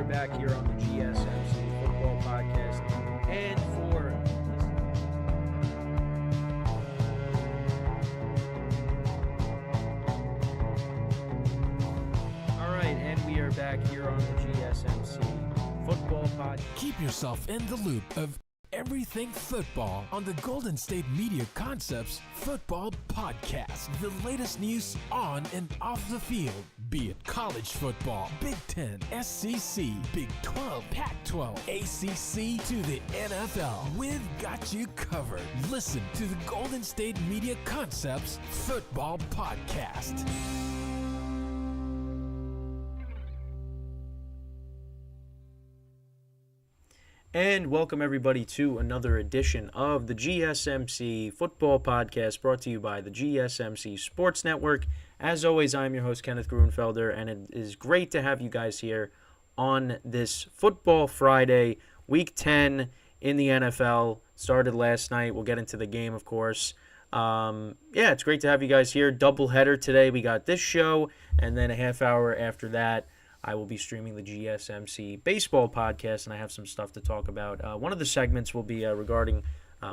back here on the GSMC Football Podcast. And for all right, and we are back here on the GSMC Football Podcast. Keep yourself in the loop of everything football on the Golden State Media Concepts Football Podcast. The latest news on and off the field, be it college football, Big Ten, SEC, Big 12, Pac-12, ACC to the NFL. We've got you covered. Listen to the Golden State Media Concepts Football Podcast. And welcome everybody to another edition of the GSMC Football Podcast, brought to you by the GSMC Sports Network. As always, I'm your host, Kenneth Grunfelder, and it is great to have you guys here on this Football Friday, Week 10 in the NFL. Started last night. We'll get into the game, of course. It's great to have you guys here. Doubleheader today. We got this show, and then a half hour after that, I will be streaming the GSMC Baseball Podcast, and I have some stuff to talk about. One of the segments will be regarding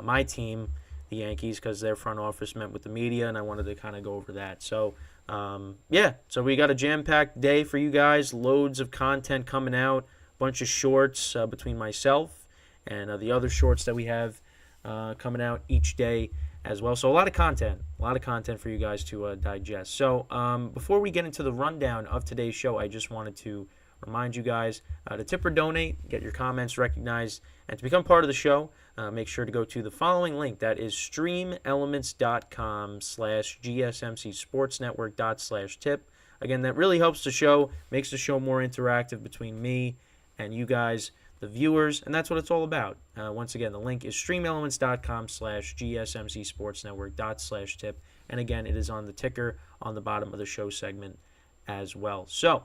my team, the Yankees, because their front office met with the media, and I wanted to kind of go over that. So, so we got a jam-packed day for you guys, loads of content coming out, a bunch of shorts between myself and the other shorts that we have coming out each day as well. So a lot of content for you guys to digest. So before we get into the rundown of today's show, I just wanted to remind you guys to tip or donate, get your comments recognized, and to become part of the show, make sure to go to the following link. That is streamelements.com/gsmcsportsnetwork./tip. Again, that really helps the show, makes the show more interactive between me and you guys, the viewers, and that's what it's all about. Once again, the link is streamelements.com/gsmcsportsnetwork./tip, and again, it is on the ticker on the bottom of the show segment as well. So,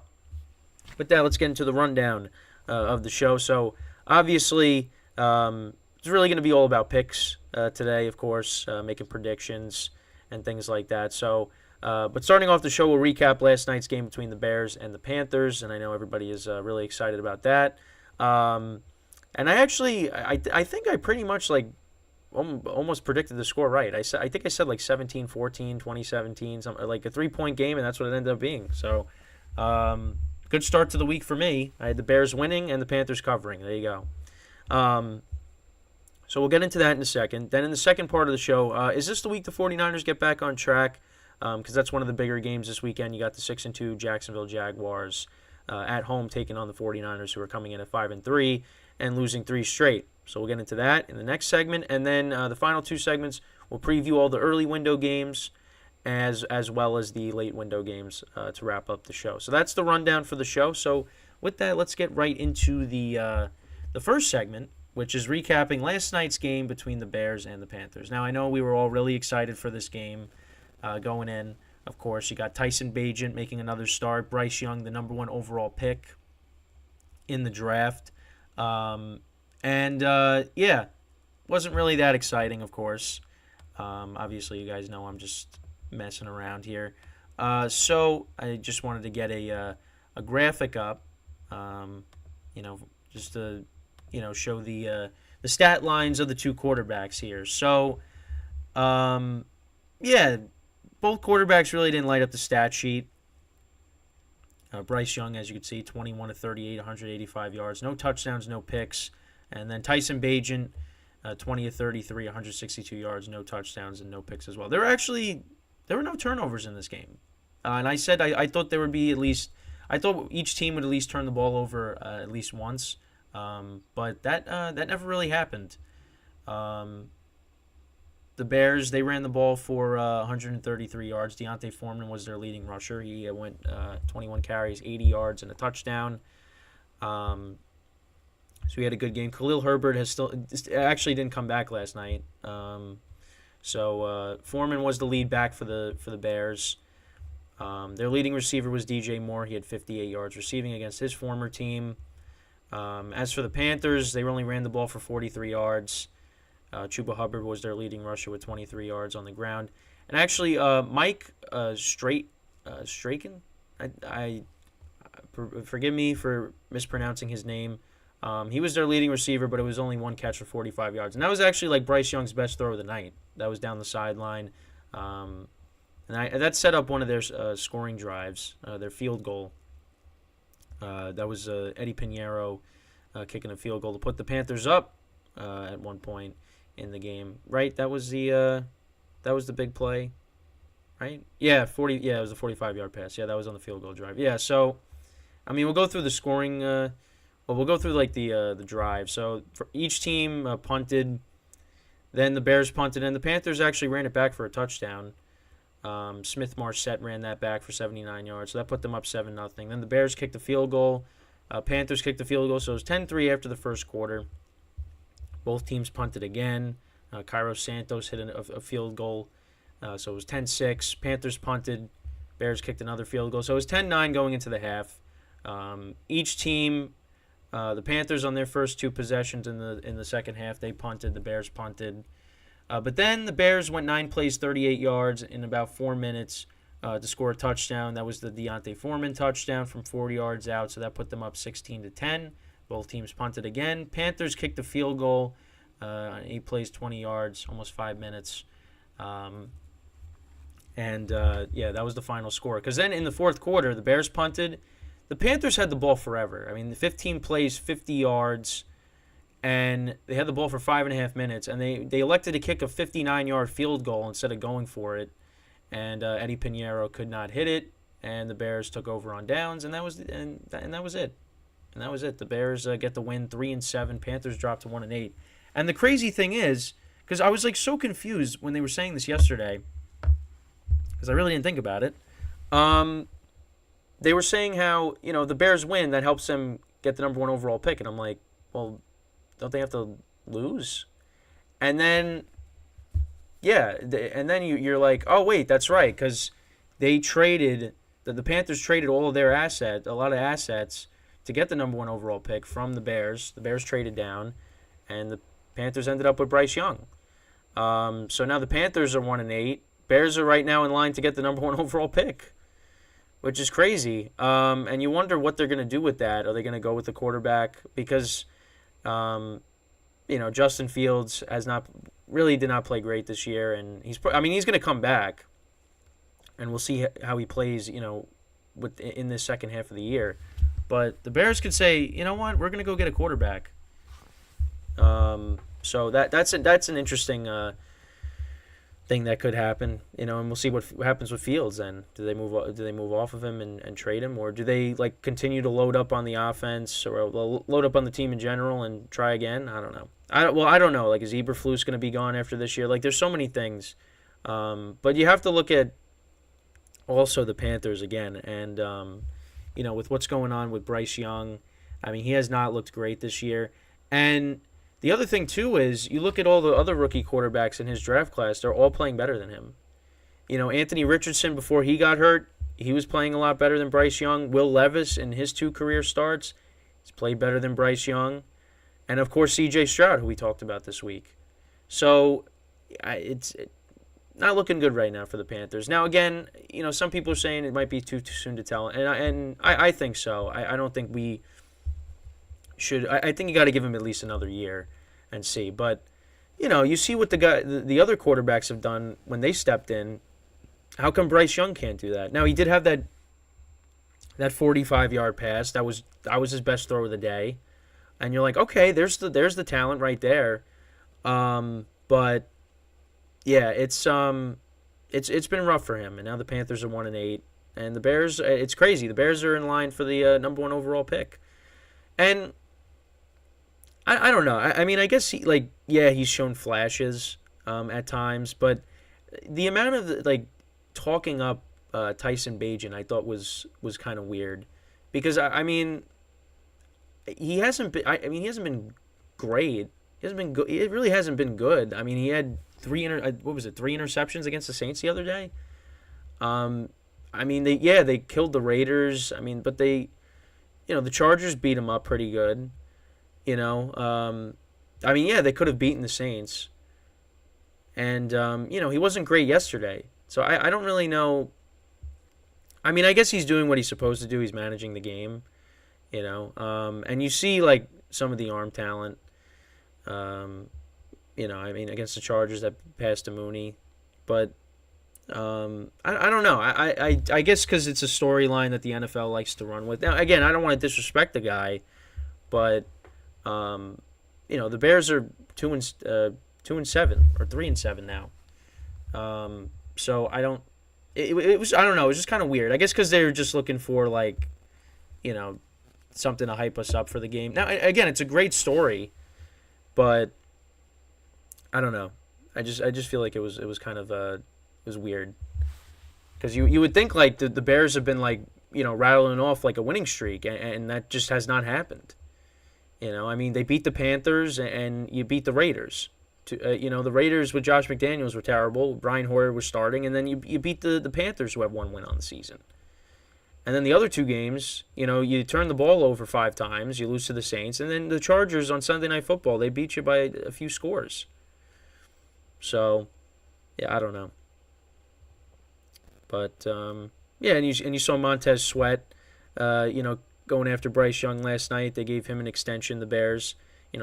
with that, let's get into the rundown of the show. So, obviously, it's really going to be all about picks today, of course, making predictions and things like that. So, but starting off the show, we'll recap last night's game between the Bears and the Panthers, and I know everybody is really excited about that. And I think I pretty much almost predicted the score right. I think I said like 17-14, 20-17, something like a 3-point game, and that's what it ended up being. So, good start to the week for me. I had the Bears winning and the Panthers covering. There you go. So we'll get into that in a second. Then in the second part of the show, is this the week the 49ers get back on track? Because that's one of the bigger games this weekend. You got the 6-2 Jacksonville Jaguars at home taking on the 49ers, who are coming in at 5-3 and losing 3 straight. So we'll get into that in the next segment. And then the final 2 segments, we'll preview all the early window games as well as the late window games to wrap up the show. So that's the rundown for the show. So with that, let's get right into the first segment, which is recapping last night's game between the Bears and the Panthers. Now, I know we were all really excited for this game going in. Of course, you got Tyson Bagent making another start. Bryce Young, the number 1 overall pick in the draft. Wasn't really that exciting, of course. Obviously, you guys know I'm just messing around here. So I just wanted to get a graphic up, just to show the stat lines of the 2 quarterbacks here. So, both quarterbacks really didn't light up the stat sheet. Bryce Young, as you can see, 21-38, 185 yards. No touchdowns, no picks. And then Tyson Bagent, 20-33, 162 yards, no touchdowns and no picks as well. There were no turnovers in this game. And I said I thought there would be I thought each team would at least turn the ball over at least once. But that never really happened. The Bears, they ran the ball for 133 yards. Deontay Foreman was their leading rusher. He went 21 carries, 80 yards, and a touchdown. So he had a good game. Khalil Herbert actually didn't come back last night. So Foreman was the lead back for the Bears. Their leading receiver was DJ Moore. He had 58 yards receiving against his former team. As for the Panthers, they only ran the ball for 43 yards. Chuba Hubbard was their leading rusher with 23 yards on the ground. And actually, Mike Straken, forgive me for mispronouncing his name. He was their leading receiver, but it was only one catch for 45 yards. And that was actually like Bryce Young's best throw of the night. That was down the sideline. And that set up one of their scoring drives, their field goal. That was Eddie Pinheiro kicking a field goal to put the Panthers up at one point in the game. Right? That was the big play. Right? Yeah, 40. Yeah, it was a 45-yard pass. Yeah, that was on the field goal drive. Yeah, so I mean, we'll go through the scoring. We'll go through like the drive. So for each team punted, then the Bears punted, and the Panthers actually ran it back for a touchdown. Smith Marset ran that back for 79 yards, so that put them up 7-0. Then the Bears kicked the field goal. Panthers kicked the field goal, so it was 10-3 after the first quarter. Both teams punted again. Cairo Santos hit a field goal, so it was 10-6. Panthers punted. Bears kicked another field goal, so it was 10-9 going into the half. Each team, the Panthers on their first two possessions in the second half, they punted. The Bears punted. But then the Bears went 9 plays, 38 yards in about 4 minutes to score a touchdown. That was the Deontay Foreman touchdown from 40 yards out, so that put them up 16-10. Both teams punted again. Panthers kicked the field goal on 8 plays, 20 yards, almost 5 minutes. Yeah, that was the final score. Because then in the fourth quarter, the Bears punted. The Panthers had the ball forever. I mean, the 15 plays, 50 yards. And they had the ball for 5.5 minutes, and they elected to kick a 59-yard field goal instead of going for it. And Eddie Pinheiro could not hit it, and the Bears took over on downs, and that was it. And that was it. The Bears get the win, 3-7. Panthers dropped to 1-8. And the crazy thing is, because I was like so confused when they were saying this yesterday, because I really didn't think about it. They were saying how the Bears win, that helps them get the number 1 overall pick, and I'm like, well, don't they have to lose? And then, you're like, oh, wait, that's right, because they traded, the Panthers traded all of their assets, a lot of assets, to get the number 1 overall pick from the Bears. The Bears traded down, and the Panthers ended up with Bryce Young. So now the Panthers are 1-8. Bears are right now in line to get the number 1 overall pick, which is crazy. And you wonder what they're going to do with that. Are they going to go with the quarterback? Because Justin Fields did not play great this year, and he's going to come back, and we'll see how he plays, in this second half of the year. But the Bears could say, you know what, we're going to go get a quarterback. So that's an interesting thing that could happen, and we'll see what happens with Fields. Then do they move off of him and trade him, or do they continue to load up on the offense or load up on the team in general and try again? I don't know. I don't know. Is Eberflus going to be gone after this year? There's so many things, but you have to look at also the Panthers again, and with what's going on with Bryce Young. I mean, he has not looked great this year, and the other thing, too, is you look at all the other rookie quarterbacks in his draft class, they're all playing better than him. Anthony Richardson, before he got hurt, he was playing a lot better than Bryce Young. Will Levis, in his 2 career starts, he's played better than Bryce Young. And, of course, C.J. Stroud, who we talked about this week. So it's not looking good right now for the Panthers. Now, again, some people are saying it might be too soon to tell, and I think so. I don't think we should. I think you got to give him at least another year and see. But you see what the other quarterbacks have done when they stepped in. How come Bryce Young can't do that? Now, he did have that 45-yard pass. That was his best throw of the day, and you're like, okay, there's the talent right there. But yeah, it's been rough for him, and now the Panthers are 1-8, and the Bears. It's crazy. The Bears are in line for the number 1 overall pick, and I don't know. I mean, I guess he's shown flashes at times, but the amount of talking up Tyson Bagent I thought was kind of weird, because I mean he hasn't been. He hasn't been great. He hasn't been good. It really hasn't been good. I mean, he had 3 interceptions against the Saints the other day. I mean, they killed the Raiders. I mean, but the Chargers beat him up pretty good. I mean, yeah, they could have beaten the Saints. And, he wasn't great yesterday. So I don't really know I mean, I guess he's doing what he's supposed to do. He's managing the game, and you see like some of the arm talent. Um, I mean, against the Chargers that passed to Mooney, but I don't know. I guess because it's a storyline that the NFL likes to run with. Now, again, I don't want to disrespect the guy, but the Bears are 2-7 or 3-7 now. So I don't. It was I don't know. It was just kind of weird. I guess because they were just looking for like, you know, something to hype us up for the game. Now again, it's a great story, but I don't know. I just feel like it was kind of it was weird because you would think like the Bears have been like rattling off like a winning streak, and that just has not happened. I mean they beat the Panthers and you beat the Raiders. The Raiders with Josh McDaniels were terrible. Brian Hoyer was starting, and then you beat the Panthers, who have one win on the season. And then the other two games, you turn the ball over 5 times, you lose to the Saints, and then the Chargers on Sunday Night Football, they beat you by a few scores. So, yeah, I don't know. But yeah, and you saw Montez Sweat, going after Bryce Young last night. They gave him an extension, the Bears.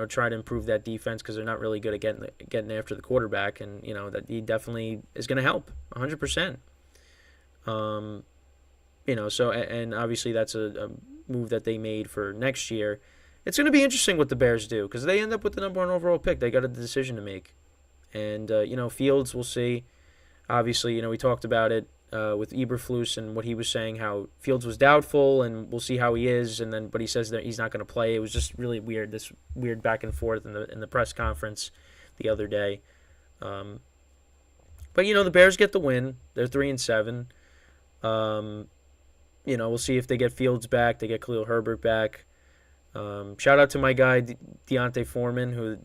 Try to improve that defense because they're not really good at getting after the quarterback, and that he definitely is going to help 100%. So and obviously that's a move that they made for next year. It's going to be interesting what the Bears do because they end up with the number 1 overall pick. They got a decision to make, and Fields, we'll see. Obviously, we talked about it with Eberflus and what he was saying, how Fields was doubtful, and we'll see how he is. But he says that he's not going to play. It was just really weird, this weird back and forth in the press conference the other day. But the Bears get the win. They're 3-7. We'll see if they get Fields back. They get Khalil Herbert back. Shout out to my guy Deontay Foreman, who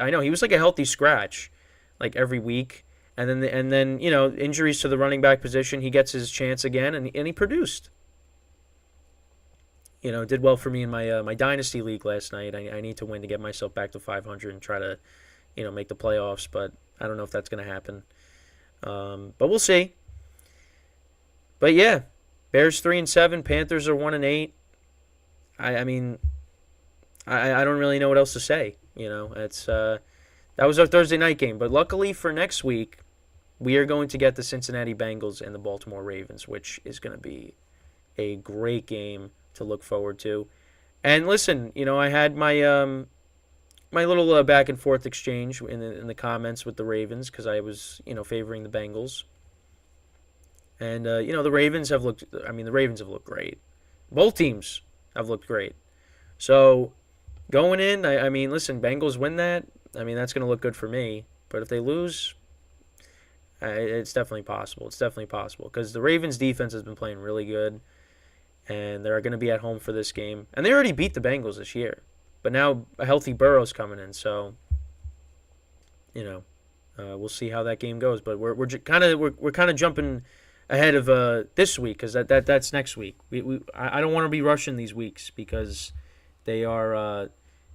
I know he was like a healthy scratch, like every week. And then injuries to the running back position, he gets his chance again, and he produced. Did well for me in my dynasty league last night. I need to win to get myself back to 500 and try to, make the playoffs. But I don't know if that's going to happen. But we'll see. But yeah, Bears 3-7, Panthers are 1-8. I mean, I don't really know what else to say. It's that was our Thursday night game. But luckily for next week, we are going to get the Cincinnati Bengals and the Baltimore Ravens, which is going to be a great game to look forward to. And listen, I had my my little back and forth exchange in the comments with the Ravens because I was favoring the Bengals. And the Ravens have looked. I mean, the Ravens have looked great. Both teams have looked great. So going in, I mean, listen, Bengals win that. I mean, that's going to look good for me. But if they lose, it's definitely possible. It's definitely possible because the Ravens' defense has been playing really good, and they're going to be at home for this game. And they already beat the Bengals this year, but now a healthy Burrow's coming in, so we'll see how that game goes. But we're kind of jumping ahead of this week because that's next week. I don't want to be rushing these weeks because they are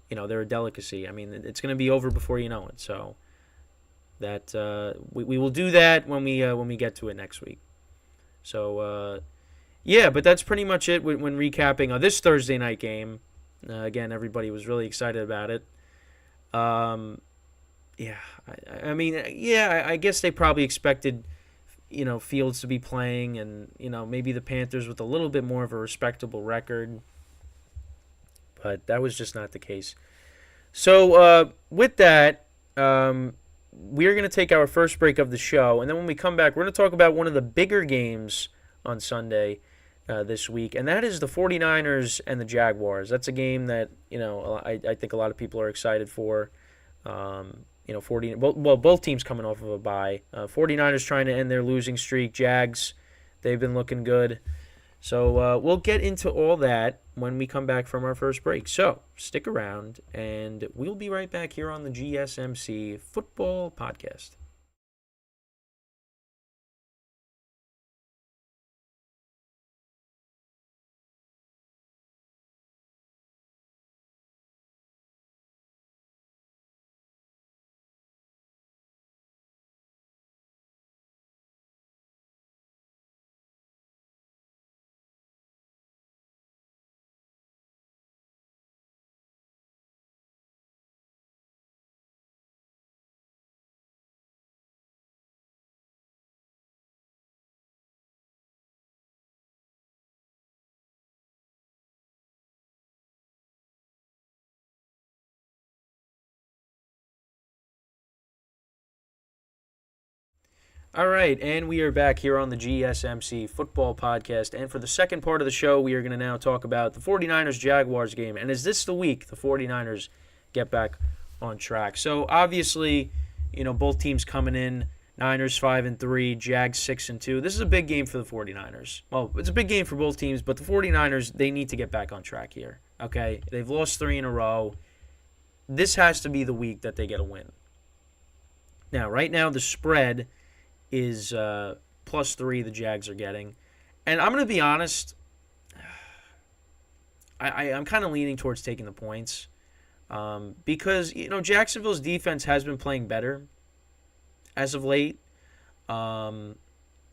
they're a delicacy. I mean, it's going to be over before you know it. So that we will do that when we get to it next week. So yeah, but that's pretty much it when recapping this Thursday night game. Again, everybody was really excited about it. Yeah, I mean, yeah, I guess they probably expected Fields to be playing, and maybe the Panthers with a little bit more of a respectable record, but that was just not the case. So with that, we're going to take our first break of the show, and then when we come back, we're going to talk about one of the bigger games on Sunday this week, and that is the 49ers and the Jaguars. That's a game that I think a lot of people are excited for. Both teams coming off of a bye. 49ers trying to end their losing streak. Jags, they've been looking good. So we'll get into all that when we come back from our first break. So stick around, and we'll be right back here on the GSMC Football Podcast. All right, and we are back here on the GSMC Football Podcast. And for the second part of the show, we are going to now talk about the 49ers-Jaguars game. And is this the week the 49ers get back on track? So, obviously, both teams coming in, Niners 5-3, Jags 6-2. This is a big game for the 49ers. Well, it's a big game for both teams, but the 49ers, they need to get back on track here, okay? They've lost 3 in a row. This has to be the week that they get a win. Now, right now, the spread is +3 the Jags are getting. And I'm going to be honest, I'm kind of leaning towards taking the points because, Jacksonville's defense has been playing better as of late. And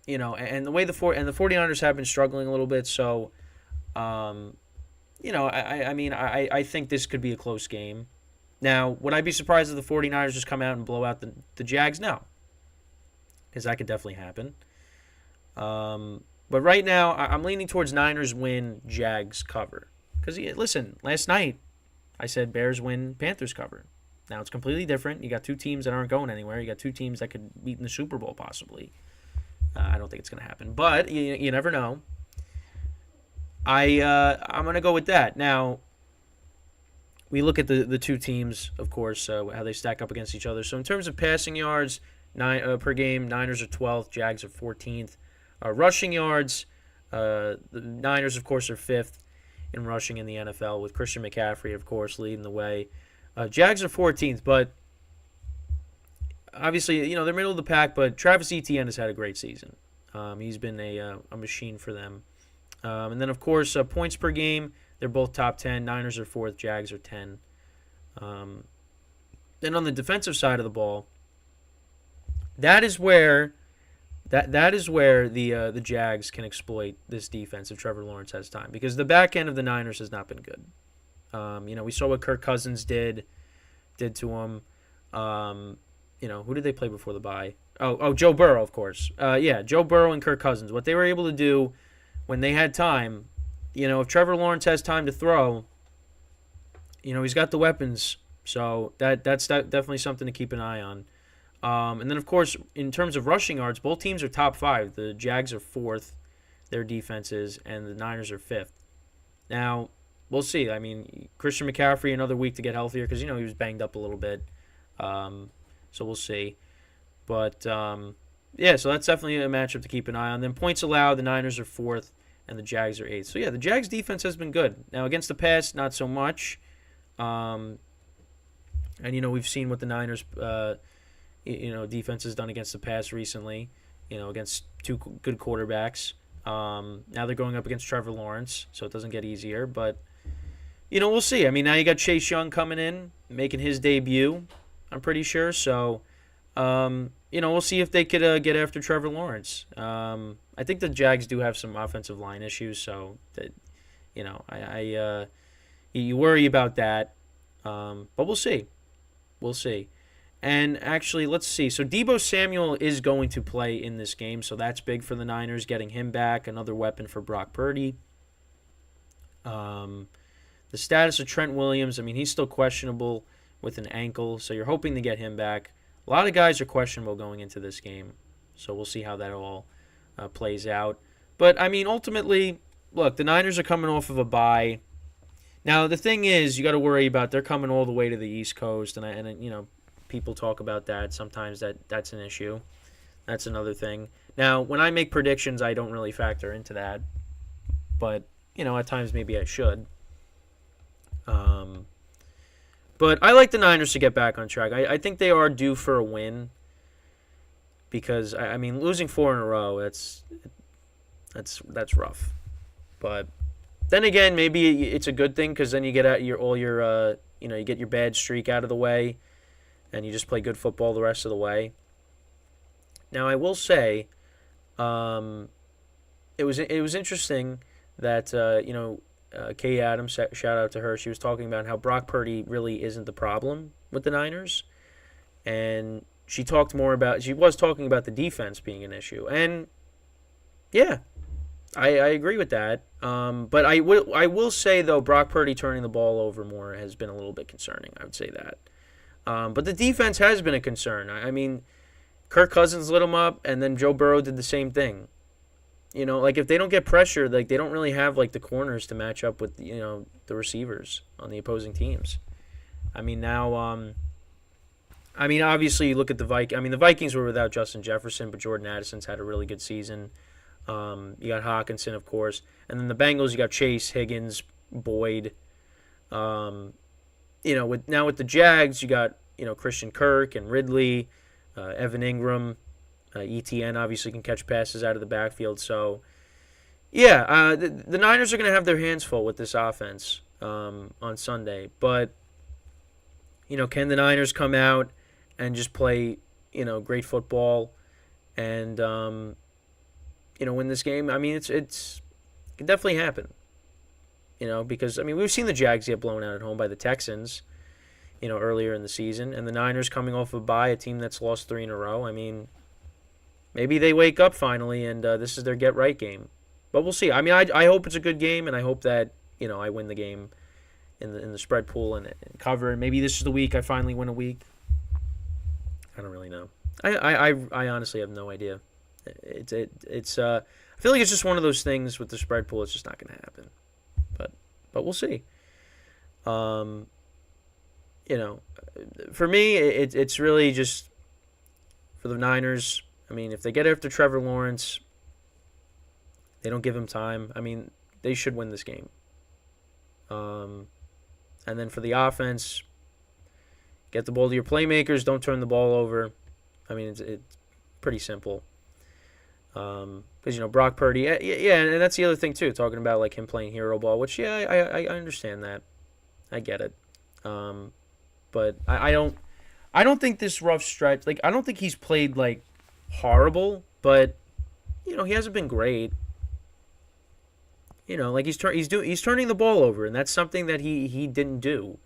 the way the 49ers have been struggling a little bit. So, I think this could be a close game. Now, would I be surprised if the 49ers just come out and blow out the Jags? No. Because that could definitely happen. But right now, I'm leaning towards Niners win, Jags cover. Because, listen, last night I said Bears win, Panthers cover. Now it's completely different. You got two teams that aren't going anywhere. You got two teams that could meet in the Super Bowl possibly. I don't think it's going to happen. But you never know. I'm going to go with that. Now, we look at the two teams, of course, how they stack up against each other. So in terms of passing yards, per game, Niners are 12th, Jags are 14th. Rushing yards, the Niners, of course, are 5th in rushing in the NFL, with Christian McCaffrey, of course, leading the way. Jags are 14th, but obviously, they're middle of the pack, but Travis Etienne has had a great season. He's been a machine for them. And then, of course, points per game, they're both top 10. Niners are 4th, Jags are 10. Then on the defensive side of the ball, that is where the Jags can exploit this defense if Trevor Lawrence has time, because the back end of the Niners has not been good. We saw what Kirk Cousins did to him. Who did they play before the bye? Oh, Joe Burrow, of course. Joe Burrow and Kirk Cousins. What they were able to do when they had time, if Trevor Lawrence has time to throw, he's got the weapons. So that's definitely something to keep an eye on. And then, of course, in terms of rushing yards, both teams are top 5. The Jags are 4th, their defense is, and the Niners are 5th. Now, we'll see. I mean, Christian McCaffrey, another week to get healthier because, he was banged up a little bit. So we'll see. But, so that's definitely a matchup to keep an eye on. Then points allowed, the Niners are 4th, and the Jags are 8th. So, the Jags' defense has been good. Now, against the pass, not so much. And, we've seen what the Niners' defense has done against the pass recently, against two good quarterbacks. Now they're going up against Trevor Lawrence, so it doesn't get easier. But, we'll see. I mean, now you got Chase Young coming in, making his debut, I'm pretty sure. So, we'll see if they could get after Trevor Lawrence. I think the Jags do have some offensive line issues, so, that, you worry about that. But we'll see. We'll see. And actually, let's see. So Deebo Samuel is going to play in this game, so that's big for the Niners, getting him back, another weapon for Brock Purdy. The status of Trent Williams, I mean, he's still questionable with an ankle, so you're hoping to get him back. A lot of guys are questionable going into this game, so we'll see how that all plays out. But, I mean, ultimately, look, the Niners are coming off of a bye. Now, the thing is, you got to worry about they're coming all the way to the East Coast, and people talk about that. Sometimes that's an issue. That's another thing. Now, when I make predictions, I don't really factor into that. But, at times maybe I should. But I like the Niners to get back on track. I think they are due for a win. Because, I mean, losing 4 in a row, that's rough. But then again, maybe it's a good thing because then you get out you get your bad streak out of the way. And you just play good football the rest of the way. Now, I will say, it was interesting that Kay Adams, shout out to her. She was talking about how Brock Purdy really isn't the problem with the Niners, and she was talking about the defense being an issue, and yeah, I agree with that. But I will say though, Brock Purdy turning the ball over more has been a little bit concerning. I would say that. But the defense has been a concern. I mean, Kirk Cousins lit them up, and then Joe Burrow did the same thing. Like if they don't get pressure, like they don't really have like the corners to match up with the receivers on the opposing teams. I mean now, obviously you look at the Vikings. I mean the Vikings were without Justin Jefferson, but Jordan Addison's had a really good season. You got Hawkinson, of course, and then the Bengals you got Chase, Higgins, Boyd. With the Jags you got Christian Kirk and Ridley, Evan Ingram. ETN obviously can catch passes out of the backfield. So, yeah, the Niners are going to have their hands full with this offense on Sunday. But, can the Niners come out and just play, great football and, win this game? I mean, it can definitely happen. Because, we've seen the Jags get blown out at home by the Texans, earlier in the season. And the Niners coming off a bye, a team that's lost 3 in a row. Maybe they wake up finally, and this is their get-right game. But we'll see. I hope it's a good game, and I hope that, I win the game in the spread pool and cover. And maybe this is the week I finally win a week. I don't really know. I honestly have no idea. It's I feel like it's just one of those things with the spread pool. It's just not going to happen. But we'll see. For me, it's really just for the Niners. If they get after Trevor Lawrence, they don't give him time. They should win this game. And then for the offense, get the ball to your playmakers. Don't turn the ball over. It's pretty simple. Because, Brock Purdy, yeah, and that's the other thing, too, talking about, like, him playing hero ball, which, yeah, I understand that. I get it. But I don't think this rough stretch, like, I don't think he's played, like, horrible, but he hasn't been great. Like he's turning the ball over, and that's something that he didn't do.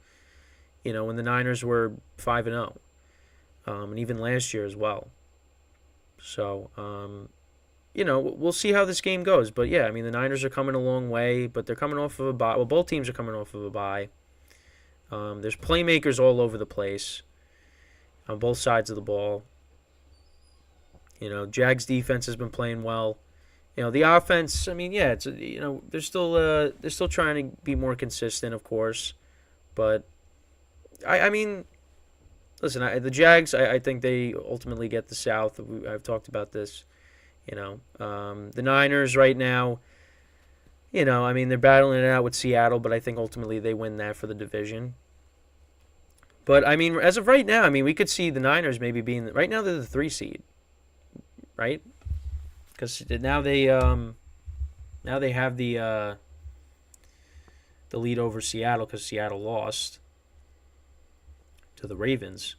When the Niners were 5-0, and even last year as well. So, we'll see how this game goes. But yeah, the Niners are coming a long way, but they're coming off of a bye. Well, both teams are coming off of a bye. There's playmakers all over the place on both sides of the ball. Jags defense has been playing well. The offense, it's they're still trying to be more consistent, of course. But listen, the Jags, I think they ultimately get the South. I've talked about this. The Niners right now, they're battling it out with Seattle, but I think ultimately they win that for the division. But as of right now, we could see the Niners maybe being right now they're the 3 seed. Right, because now they have the lead over Seattle because Seattle lost to the Ravens.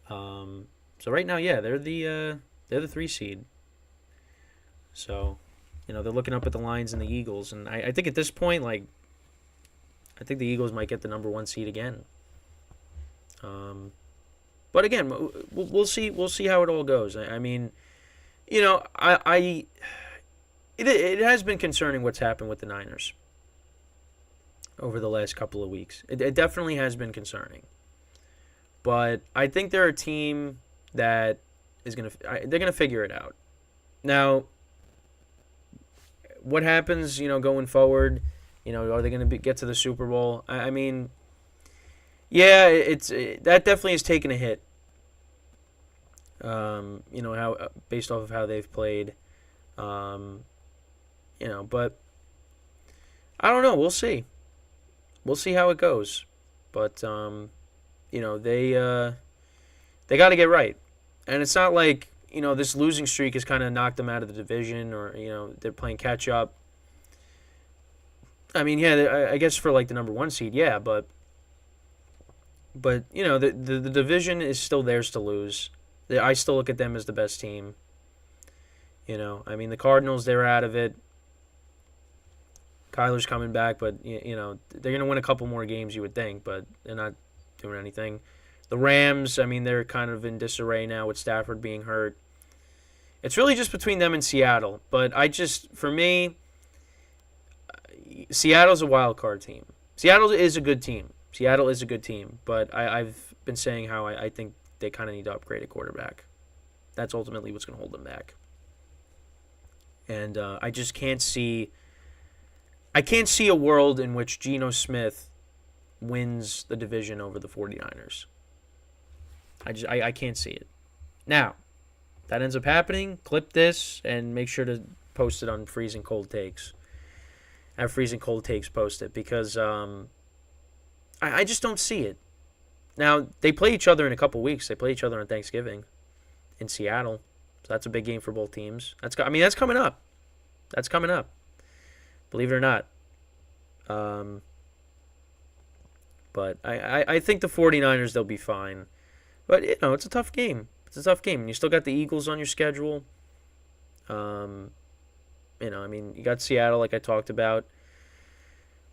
So right now, yeah, they're the 3 seed. So, they're looking up at the Lions and the Eagles, and I think at this point, like, I think the Eagles might get the number 1 seed again. But again, we'll see. We'll see how it all goes. It has been concerning what's happened with the Niners over the last couple of weeks. It definitely has been concerning. But I think they're a team that is they're gonna figure it out. Now, what happens, going forward? Are they gonna get to the Super Bowl? Yeah, that definitely has taken a hit. How based off of how they've played, but I don't know. We'll see. We'll see how it goes. But they got to get right, and it's not like this losing streak has kind of knocked them out of the division, or they're playing catch up. I guess for like the number 1 seed, yeah, but the division is still theirs to lose. I still look at them as the best team. The Cardinals, they're out of it. Kyler's coming back, but, they're going to win a couple more games, you would think, but they're not doing anything. The Rams, they're kind of in disarray now with Stafford being hurt. It's really just between them and Seattle, but for me, Seattle's a wild card team. Seattle is a good team, but I've been saying how I think they kind of need to upgrade a quarterback. That's ultimately what's going to hold them back. And I just can't see. I can't see a world in which Geno Smith wins the division over the 49ers. I can't see it. Now, that ends up happening. Clip this and make sure to post it on Freezing Cold Takes. Have Freezing Cold Takes posted because I just don't see it. Now, they play each other in a couple weeks. They play each other on Thanksgiving in Seattle. So that's a big game for both teams. That's coming up. That's coming up. Believe it or not. But I think the 49ers, they'll be fine. But, it's a tough game. It's a tough game. And you still got the Eagles on your schedule. You got Seattle, like I talked about.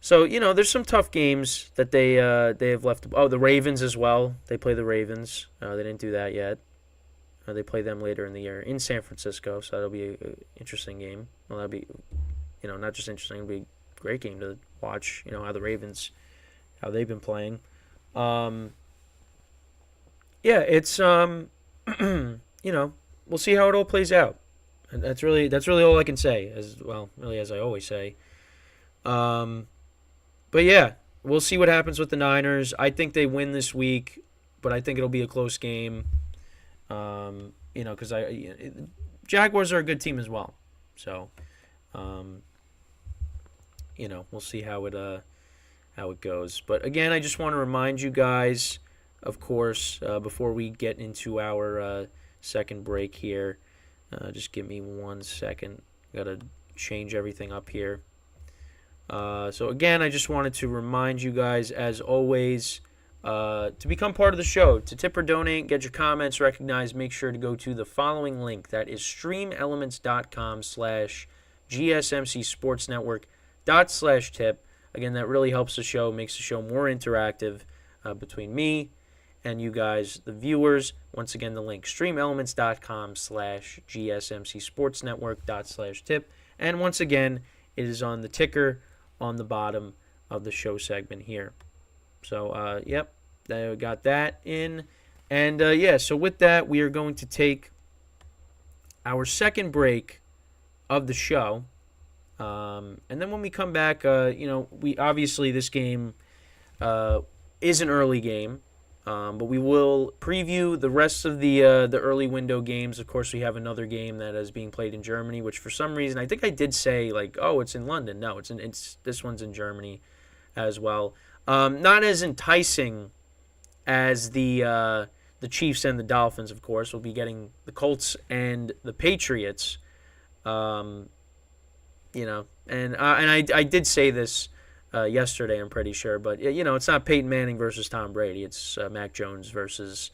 So, there's some tough games that they have left. Oh, the Ravens as well. They play the Ravens. They didn't do that yet. They play them later in the year in San Francisco, so that'll be an interesting game. Well, that'll be, not just interesting, it'll be a great game to watch, how the Ravens, how they've been playing. It's, we'll see how it all plays out. And that's really all I can say, as I always say. But yeah, we'll see what happens with the Niners. I think they win this week, but I think it'll be a close game. Because Jaguars are a good team as well. So, we'll see how it goes. But again, I just want to remind you guys, of course, before we get into our second break here, just give me 1 second. Got to change everything up here. So again, I just wanted to remind you guys, as always, to become part of the show, to tip or donate, get your comments recognized, make sure to go to the following link. That is streamelements.com/gsmcsportsnetwork./tip. Again, that really helps the show, makes the show more interactive between me and you guys, the viewers. Once again, the link, streamelements.com/gsmcsportsnetwork./tip. And once again, it is on the ticker on the bottom of the show segment here. So, yep, I got that in. And, so with that, we are going to take our second break of the show. And then when we come back, we obviously this game is an early game. But we will preview the rest of the early window games. Of course, we have another game that is being played in Germany, which for some reason I think I did say it's in London. No, this one's in Germany as well. Not as enticing as the Chiefs and the Dolphins. Of course, we'll be getting the Colts and the Patriots. And I did say this yesterday, I'm pretty sure. But, it's not Peyton Manning versus Tom Brady. It's Mac Jones versus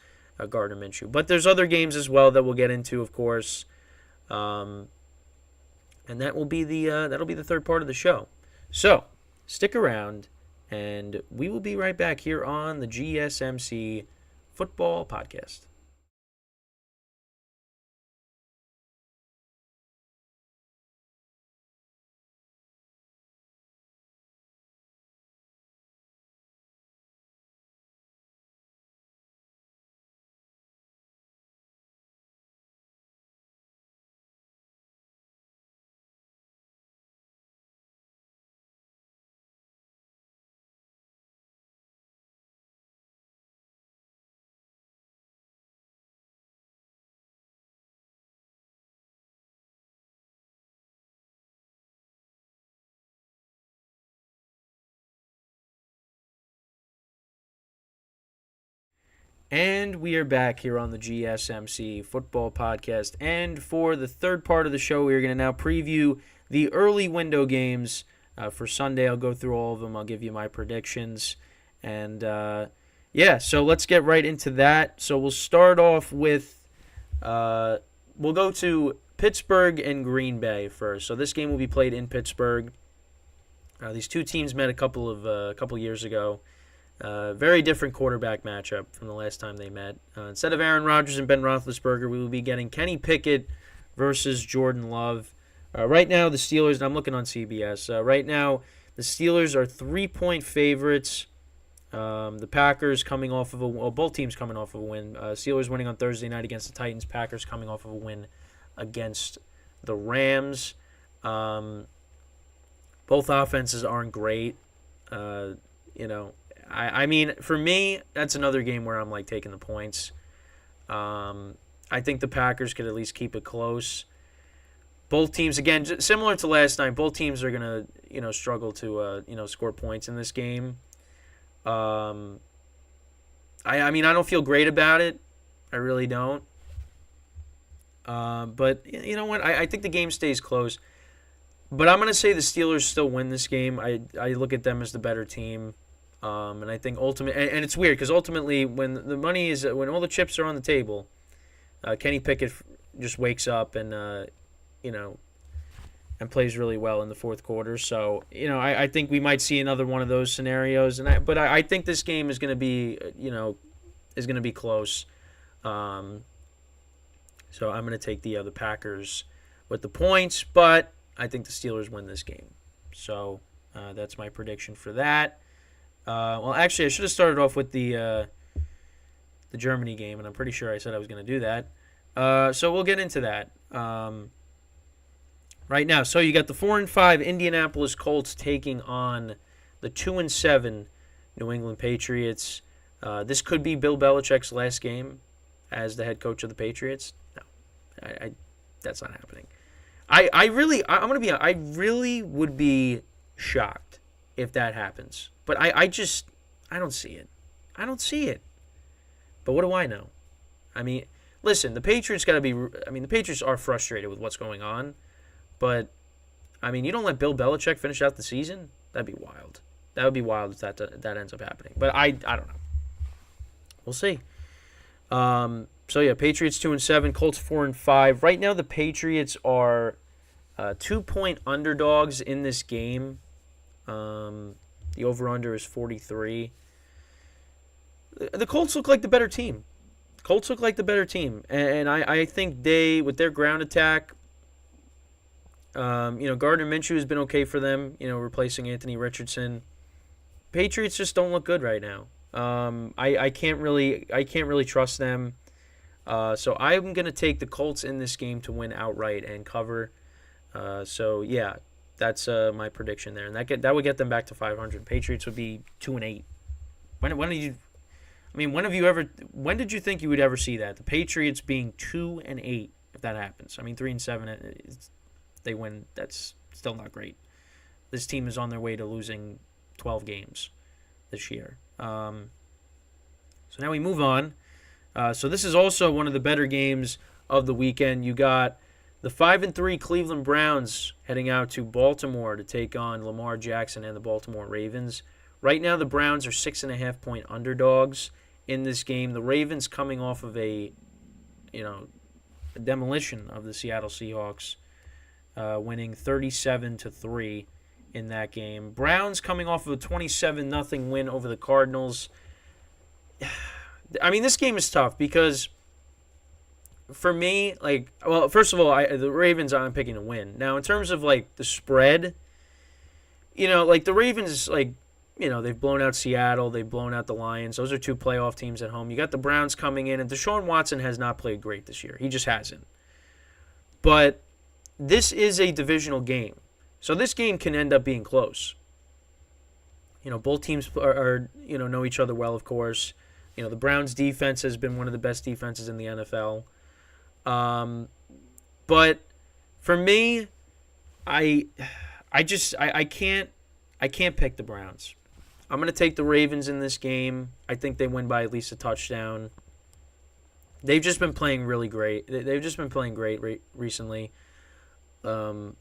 Gardner Minshew. But there's other games as well that we'll get into, of course. And that'll be the third part of the show. So, stick around, and we will be right back here on the GSMC Football Podcast. And we are back here on the GSMC Football Podcast. And for the third part of the show, we are going to now preview the early window games for Sunday. I'll go through all of them. I'll give you my predictions. And, so let's get right into that. So we'll start off with, we'll go to Pittsburgh and Green Bay first. So this game will be played in Pittsburgh. These two teams met a couple years ago. Very different quarterback matchup from the last time they met. Instead of Aaron Rodgers and Ben Roethlisberger, we will be getting Kenny Pickett versus Jordan Love. Right now, the Steelers, and I'm looking on CBS, right now the Steelers are 3-point favorites The Packers coming off of both teams coming off of a win. Steelers winning on Thursday night against the Titans. Packers coming off of a win against the Rams. Both offenses aren't great. I mean, for me, that's another game where I'm like taking the points. I think the Packers could at least keep it close. Both teams, again, similar to last night, both teams are gonna, struggle to, score points in this game. I mean, I don't feel great about it. I really don't. But you know what? I think the game stays close. But I'm gonna say the Steelers still win this game. I look at them as the better team. And I think ultimately, and it's weird because ultimately, when all the chips are on the table, Kenny Pickett just wakes up and and plays really well in the fourth quarter. So I think we might see another one of those scenarios. But I think this game is going to be close. So I'm going to take the Packers with the points, but I think the Steelers win this game. So that's my prediction for that. Well, actually, I should have started off with the Germany game, and I'm pretty sure I said I was going to do that. So we'll get into that right now. So you got the 4-5 Indianapolis Colts taking on the 2-7 New England Patriots. This could be Bill Belichick's last game as the head coach of the Patriots. No, that's not happening. I really would be shocked if that happens. But I don't see it. I don't see it. But what do I know? I mean, listen, the Patriots the Patriots are frustrated with what's going on. But, I mean, you don't let Bill Belichick finish out the season? That'd be wild. That would be wild if that ends up happening. But I don't know. We'll see. So, yeah, Patriots 2-7, Colts 4-5. Right now, the Patriots are 2-point underdogs in this game. The over-under is 43. The Colts look like the better team. And I think they, with their ground attack, Gardner Minshew has been okay for them, replacing Anthony Richardson. Patriots just don't look good right now. I can't really trust them. So I'm going to take the Colts in this game to win outright and cover. So, yeah. That's my prediction there, and that would get them back to 500. Patriots would be 2-8. When did you think you would ever see that? The Patriots being 2-8, if that happens. I mean, 3-7, they win. That's still not great. This team is on their way to losing 12 games this year. So now we move on. So this is also one of the better games of the weekend. You got the 5-3 Cleveland Browns heading out to Baltimore to take on Lamar Jackson and the Baltimore Ravens. Right now, the Browns are 6.5-point underdogs in this game. The Ravens coming off of a demolition of the Seattle Seahawks, winning 37-3 in that game. Browns coming off of a 27-0 win over the Cardinals. I mean, this game is tough because, for me, first of all, the Ravens I'm picking to win. Now, in terms of, the spread, the Ravens, they've blown out Seattle. They've blown out the Lions. Those are two playoff teams at home. You got the Browns coming in, and Deshaun Watson has not played great this year. He just hasn't. But this is a divisional game. So this game can end up being close. Both teams are know each other well, of course. The Browns' defense has been one of the best defenses in the NFL. But for me, I can't pick the Browns. I'm going to take the Ravens in this game. I think they win by at least a touchdown. They've just been playing really great. They've just been playing great recently. They've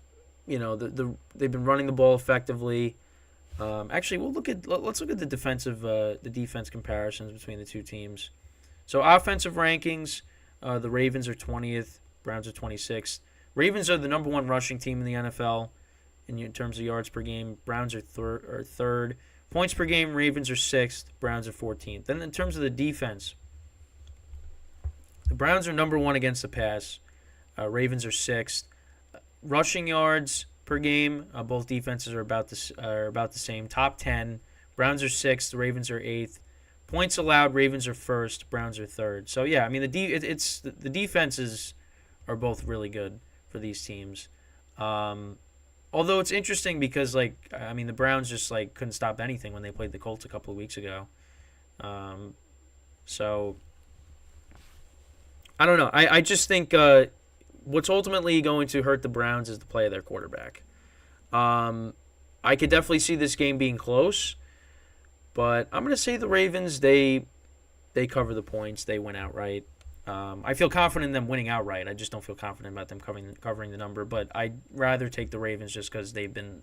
been running the ball effectively. Actually, let's look at the defense comparisons between the two teams. So offensive rankings, the Ravens are 20th, Browns are 26th. Ravens are the number one rushing team in the NFL in terms of yards per game. Browns are third. Points per game, Ravens are 6th, Browns are 14th. Then in terms of the defense, the Browns are number one against the pass. Ravens are 6th. Rushing yards per game, both defenses are about the same. Top 10, Browns are 6th. The Ravens are 8th. Points allowed, Ravens are 1st. Browns are 3rd. So, yeah, I mean, the defenses are both really good for these teams. Although it's interesting because, the Browns just, couldn't stop anything when they played the Colts a couple of weeks ago. So, I don't know. I just think what's ultimately going to hurt the Browns is the play of their quarterback. I could definitely see this game being close, but I'm going to say the Ravens, they cover the points. They win outright. I feel confident in them winning outright. I just don't feel confident about them covering the number, but I'd rather take the Ravens just because they've been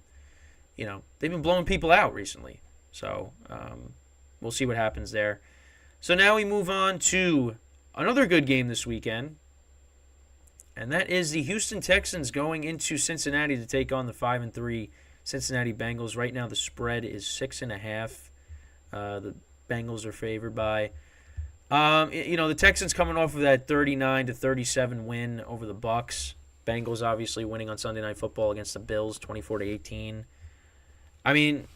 blowing people out recently. So we'll see what happens there. So now we move on to another good game this weekend, and that is the Houston Texans going into Cincinnati to take on the 5-3 Cincinnati Bengals. Right now the spread is 6.5. The Bengals are favored by. The Texans coming off of that 39-37 win over the Bucs. Bengals obviously winning on Sunday Night Football against the Bills, 24-18. I'm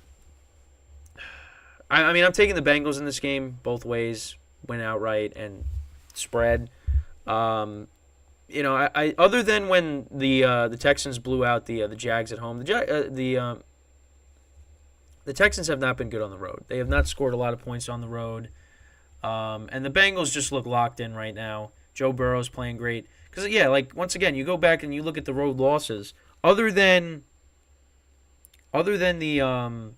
taking the Bengals in this game both ways, win outright and spread. I other than when the Texans blew out the Jags at home, the Texans have not been good on the road. They have not scored a lot of points on the road. And the Bengals just look locked in right now. Joe Burrow's playing great. Because, once again, you go back and you look at the road losses. Other than the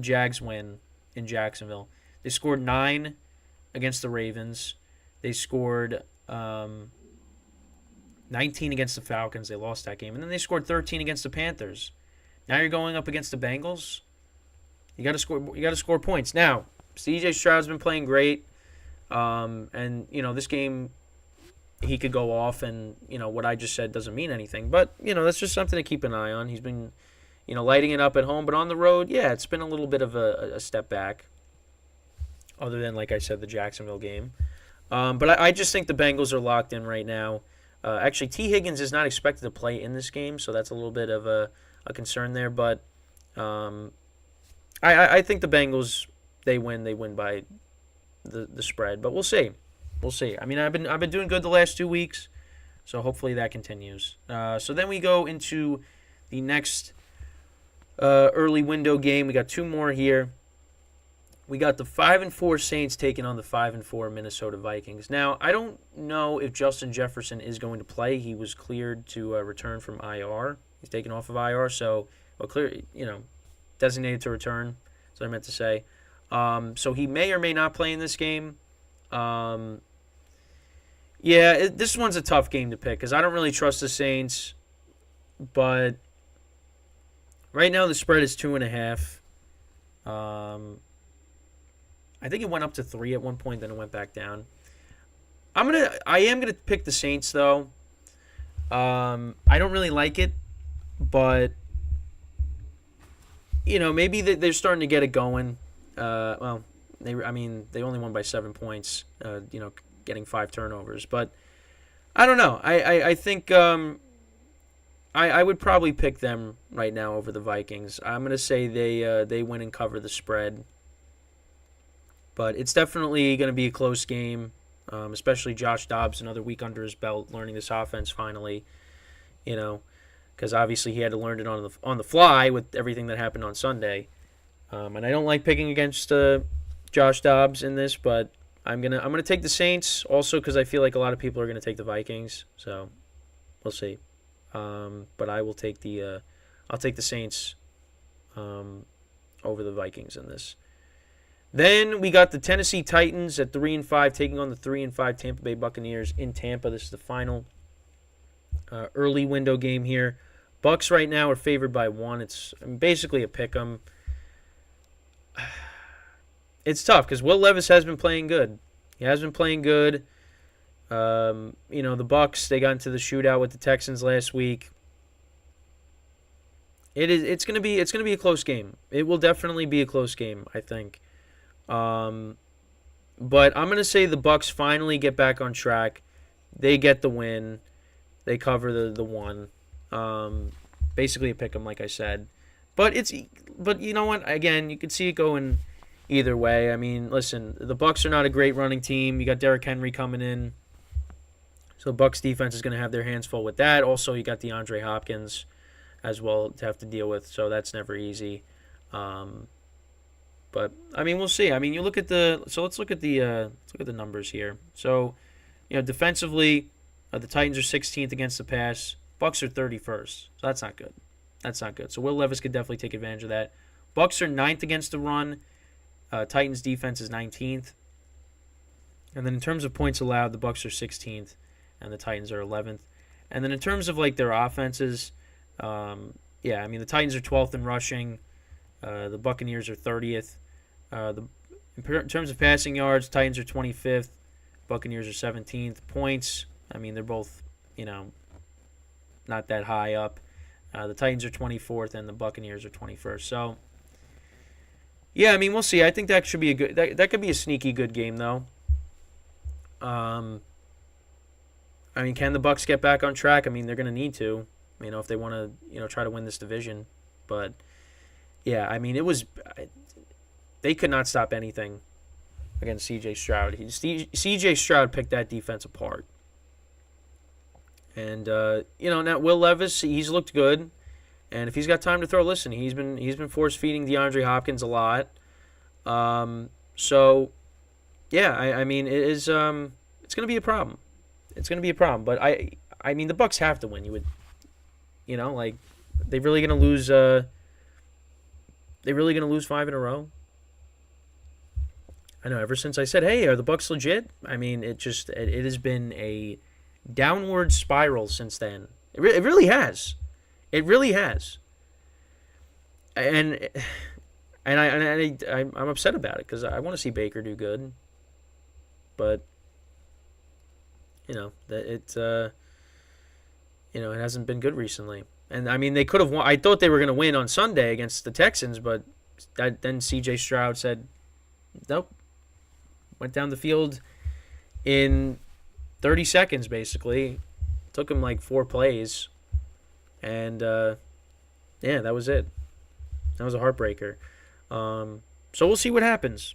Jags win in Jacksonville, they scored 9 against the Ravens. They scored 19 against the Falcons. They lost that game. And then they scored 13 against the Panthers. Now you're going up against the Bengals. You got to score points. Now, C.J. Stroud's been playing great. This game, he could go off, and, what I just said doesn't mean anything. But, that's just something to keep an eye on. He's been, lighting it up at home. But on the road, it's been a little bit of a step back, other than, like I said, the Jacksonville game. But I just think the Bengals are locked in right now. Actually, T. Higgins is not expected to play in this game, so that's a little bit of a concern there. But I think the Bengals, they win by the spread, but we'll see. I mean, I've been doing good the last 2 weeks, so hopefully that continues. So then we go into the next early window game. We got 2 more here. We got the 5-4 Saints taking on the 5-4 Minnesota Vikings. Now, I don't know if Justin Jefferson is going to play. He was cleared to return from IR. He's taken off of IR, so designated to return. That's what I meant to say. So he may or may not play in this game. This one's a tough game to pick because I don't really trust the Saints. But right now the spread is 2.5. I think it went up to 3 at one point, then it went back down. I am gonna pick the Saints though. I don't really like it, but maybe they're starting to get it going. They only won by 7 points. Getting 5 turnovers, but I don't know. I think I would probably pick them right now over the Vikings. I'm gonna say they win and cover the spread, but it's definitely gonna be a close game. Especially Josh Dobbs, another week under his belt, learning this offense finally. Because obviously he had to learn it on the fly with everything that happened on Sunday. And I don't like picking against Josh Dobbs in this, but I'm gonna take the Saints also because I feel like a lot of people are gonna take the Vikings. So we'll see. But I'll take the Saints over the Vikings in this. Then we got the Tennessee Titans at 3-5 taking on the 3-5 Tampa Bay Buccaneers in Tampa. This is the final early window game here. Bucs right now are favored by 1. It's basically a pick 'em. It's tough because Will Levis has been playing good. He has been playing good. The Bucs, they got into the shootout with the Texans last week. It's gonna be a close game. It will definitely be a close game, I think. But I'm gonna say the Bucs finally get back on track. They get the win. They cover the 1. Basically a pick 'em, like I said. But you know what? Again, you can see it going either way. I mean, listen, the Bucs are not a great running team. You got Derrick Henry coming in, so Bucs defense is going to have their hands full with that. Also, you got DeAndre Hopkins as well to have to deal with, so that's never easy. But I mean, we'll see. I mean, you look at let's look at the numbers here. So, defensively, the Titans are 16th against the pass. Bucs are 31st, so that's not good. That's not good. So Will Levis could definitely take advantage of that. Bucs are 9th against the run. Titans defense is 19th. And then in terms of points allowed, the Bucs are 16th, and the Titans are 11th. And then in terms of their offenses, I mean the Titans are 12th in rushing. The Buccaneers are 30th. In terms of passing yards, Titans are 25th. Buccaneers are 17th. Points, I mean they're both not that high up. The Titans are 24th, and the Buccaneers are 21st. So. Yeah, I mean, we'll see. I think that should be a good. That could be a sneaky good game, though. I mean, can the Bucs get back on track? I mean, they're going to need to, if they want to, try to win this division. But yeah, I mean, they could not stop anything against C.J. Stroud. C.J. Stroud picked that defense apart. And now Will Levis, he's looked good. And if he's got time to throw, listen, he's been force feeding DeAndre Hopkins a lot. So yeah, I mean it is it's gonna be a problem. It's gonna be a problem. But I mean the Bucs have to win. You would they're really gonna lose they really gonna lose 5 in a row? I know, ever since I said, hey, are the Bucs legit? I mean it has been a downward spiral since then. It really has. It really has, and I'm upset about it because I want to see Baker do good, but it hasn't been good recently. And I mean they could have won. I thought they were going to win on Sunday against the Texans, but then C.J. Stroud said, nope, went down the field in 30 seconds basically, took him 4 plays. And, that was it. That was a heartbreaker. So we'll see what happens.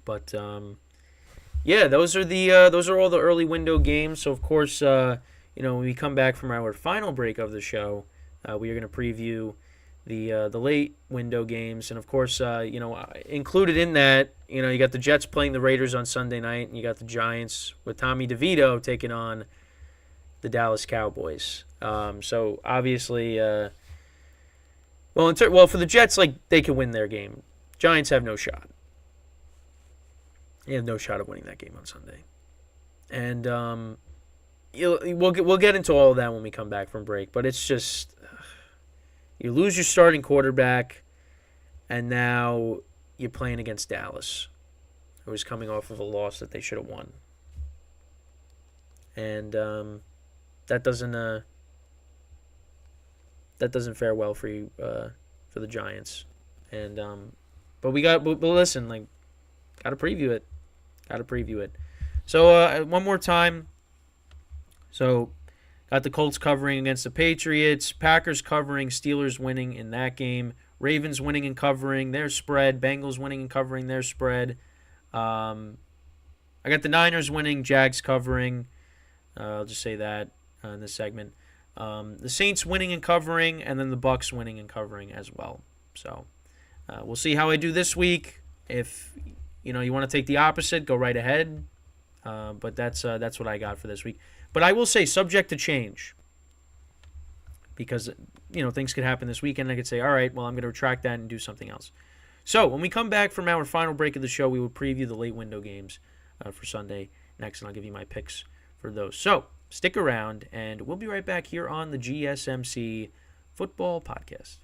But, those are all the early window games. So, of course, when we come back from our final break of the show, we are going to preview the late window games. And, of course, included in that, you got the Jets playing the Raiders on Sunday night, and you got the Giants with Tommy DeVito taking on the Dallas Cowboys. So obviously, for the Jets, they can win their game. Giants have no shot. They have no shot of winning that game on Sunday. And we'll get into all of that when we come back from break. But it's just you lose your starting quarterback, and now you're playing against Dallas, who is coming off of a loss that they should have won. And that doesn't fare well for you for the Giants. And but listen, gotta preview it. So one more time. So got the Colts covering against the Patriots, Packers covering, Steelers winning in that game, Ravens winning and covering their spread, Bengals winning and covering their spread. I got the Niners winning, Jags covering. I'll just say that in this segment. The Saints winning and covering, and then the Bucs winning and covering as well. So we'll see how I do this week. If you want to take the opposite, go right ahead. But that's what I got for this week. But I will say, subject to change, because things could happen this weekend. I could say, all right, well, I'm going to retract that and do something else. So when we come back from our final break of the show, we will preview the late window games for Sunday next, and I'll give you my picks for those. So stick around, and we'll be right back here on the GSMC Football Podcast.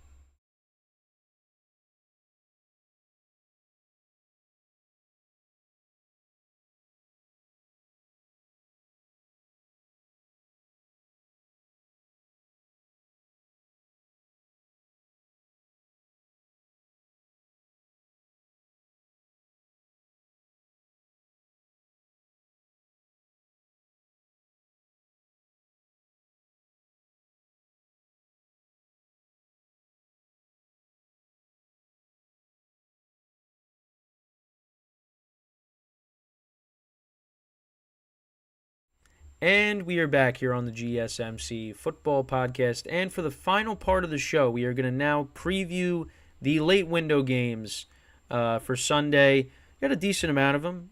And we are back here on the GSMC Football Podcast. And for the final part of the show, we are going to now preview the late window games for Sunday. We got a decent amount of them.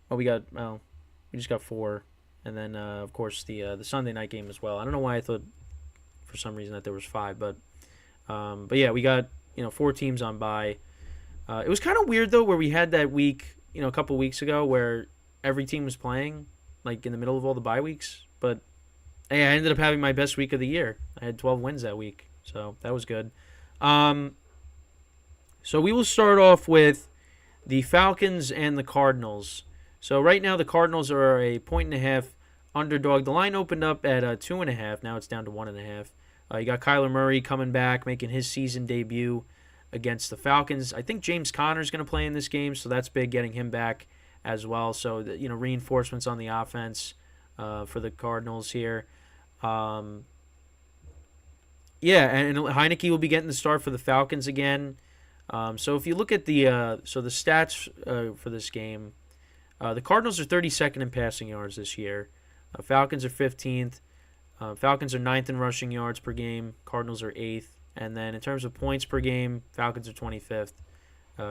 We just got 4. And then, of course, the Sunday night game as well. I don't know why I thought for some reason that there was 5. But yeah, we got 4 teams on bye. It was kind of weird, though, where we had that week, a couple weeks ago where every team was playing, like in the middle of all the bye weeks. But hey, I ended up having my best week of the year. I had 12 wins that week, so that was good. So we will start off with the Falcons and the Cardinals. So right now the Cardinals are a 1.5 underdog. The line opened up at 2.5. Now it's down to 1.5. You got Kyler Murray coming back, making his season debut against the Falcons. I think James Conner is going to play in this game, so that's big, getting him back as well. So, reinforcements on the offense for the Cardinals here. And Heineke will be getting the start for the Falcons again. So if you look at the stats for this game, the Cardinals are 32nd in passing yards this year. Falcons are 15th. Falcons are 9th in rushing yards per game. Cardinals are 8th. And then in terms of points per game, Falcons are 25th.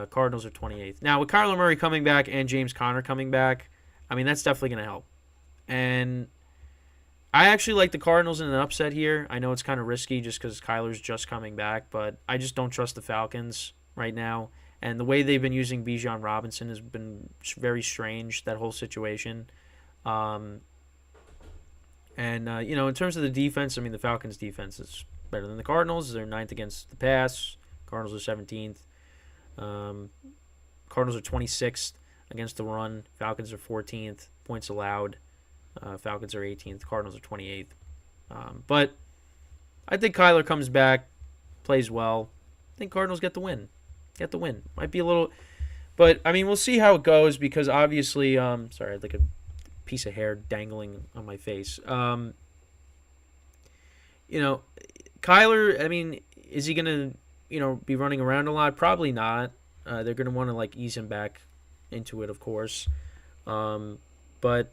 Cardinals are 28th. Now, with Kyler Murray coming back and James Conner coming back, that's definitely going to help. And I actually like the Cardinals in an upset here. I know it's kind of risky just because Kyler's just coming back, but I just don't trust the Falcons right now. And the way they've been using Bijan Robinson has been very strange, that whole situation. In terms of the defense, the Falcons' defense is better than the Cardinals. They're 9th against the pass. Cardinals are 17th. Cardinals are 26th against the run. Falcons are 14th. Points allowed. Falcons are 18th. Cardinals are 28th. But I think Kyler comes back, plays well. I think Cardinals get the win. Might be a little... But, we'll see how it goes because obviously... sorry, I had like a piece of hair dangling on my face. Kyler, is he going to... be running around a lot? Probably not. They're going to want to ease him back into it, of course. But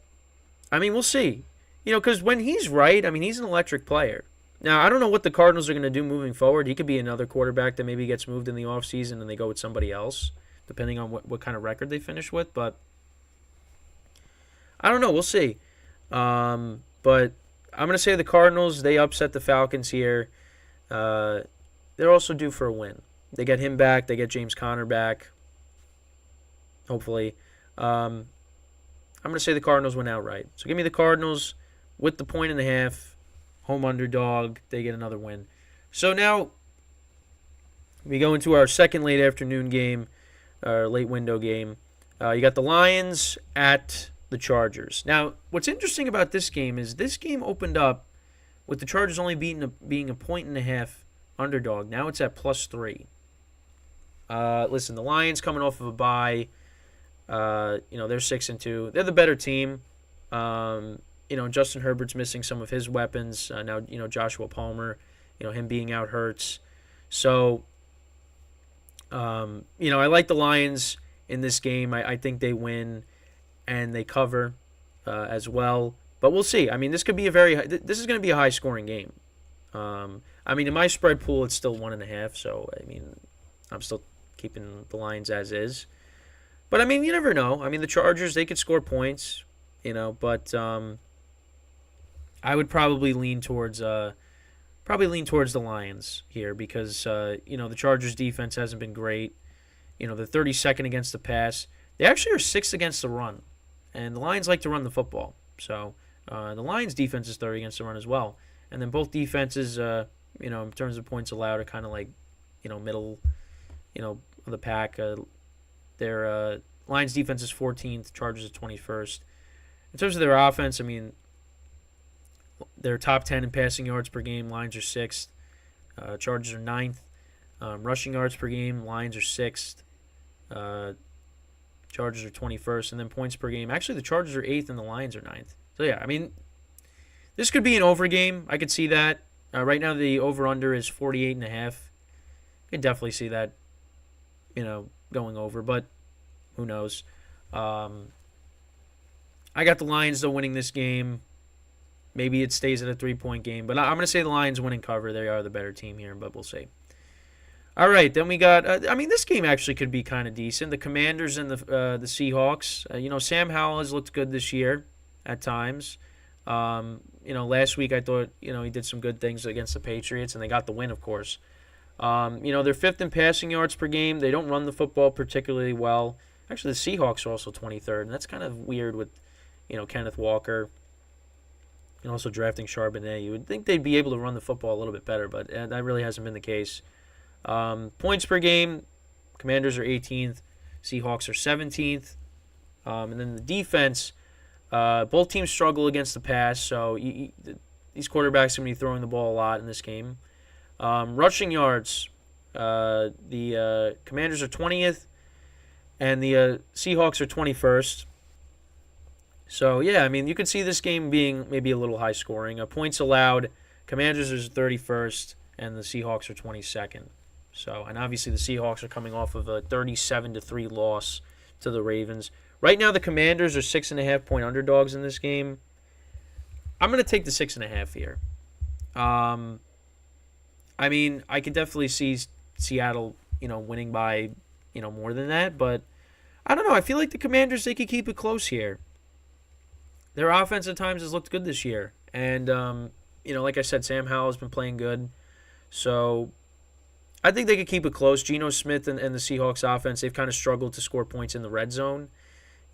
we'll see. Because when he's right, he's an electric player. Now, I don't know what the Cardinals are going to do moving forward. He could be another quarterback that maybe gets moved in the offseason and they go with somebody else, depending on what kind of record they finish with. But I don't know. We'll see. But I'm going to say the Cardinals, they upset the Falcons here. They're also due for a win. They get him back. They get James Conner back, hopefully. I'm going to say the Cardinals win outright. So give me the Cardinals with the 1.5, home underdog. They get another win. So now we go into our second late afternoon game, our late window game. You got the Lions at the Chargers. Now, what's interesting about this game is this game opened up with the Chargers only being a 1.5 underdog. Now it's at +3. Listen, the Lions coming off of a bye. They're 6-2. They're the better team. Justin Herbert's missing some of his weapons. Now, Joshua Palmer, him being out hurts. So, I like the Lions in this game. I think they win and they cover as well. But we'll see. This could be this is going to be a high-scoring game. In my spread pool, it's still 1.5. So, I'm still keeping the Lions as is. But, you never know. The Chargers, they could score points, but I would probably lean towards the Lions here because, the Chargers' defense hasn't been great. They're 32nd against the pass. They actually are 6th against the run, and the Lions like to run the football. So the Lions' defense is 3rd against the run as well. And then both defenses, in terms of points allowed, are kind of middle, of the pack. Their Lions defense is 14th, Chargers is 21st. In terms of their offense, they're top 10 in passing yards per game. Lions are 6th. Chargers are 9th. Rushing yards per game, Lions are 6th. Chargers are 21st. And then points per game. Actually, the Chargers are 8th and the Lions are 9th. So, yeah, this could be an over game. I could see that. Right now, the over-under is 48.5. I could definitely see that, going over, but who knows. I got the Lions, though, winning this game. Maybe it stays at a 3-point game. But I'm going to say the Lions win and cover. They are the better team here, but we'll see. All right, then we got this game actually could be kind of decent. The Commanders and the Seahawks. Sam Howell has looked good this year at times. Last week I thought, he did some good things against the Patriots, and they got the win, of course. They're fifth in passing yards per game. They don't run the football particularly well. Actually, the Seahawks are also 23rd, and that's kind of weird with, Kenneth Walker and also drafting Charbonnet. You would think they'd be able to run the football a little bit better, but that really hasn't been the case. Points per game, Commanders are 18th, Seahawks are 17th. And then the defense, both teams struggle against the pass, so these quarterbacks are going to be throwing the ball a lot in this game. Rushing yards, the Commanders are 20th, and the Seahawks are 21st. So, you could see this game being maybe a little high scoring. Points allowed, Commanders are 31st, and the Seahawks are 22nd. So, and obviously the Seahawks are coming off of a 37-3 loss to the Ravens. Right now, the Commanders are 6.5-point underdogs in this game. I'm going to take the 6.5 here. I could definitely see Seattle, winning by, more than that. But I don't know. I feel like the Commanders, they could keep it close here. Their offense at times has looked good this year. And, like I said, Sam Howell has been playing good. So I think they could keep it close. Geno Smith and the Seahawks offense, they've kind of struggled to score points in the red zone.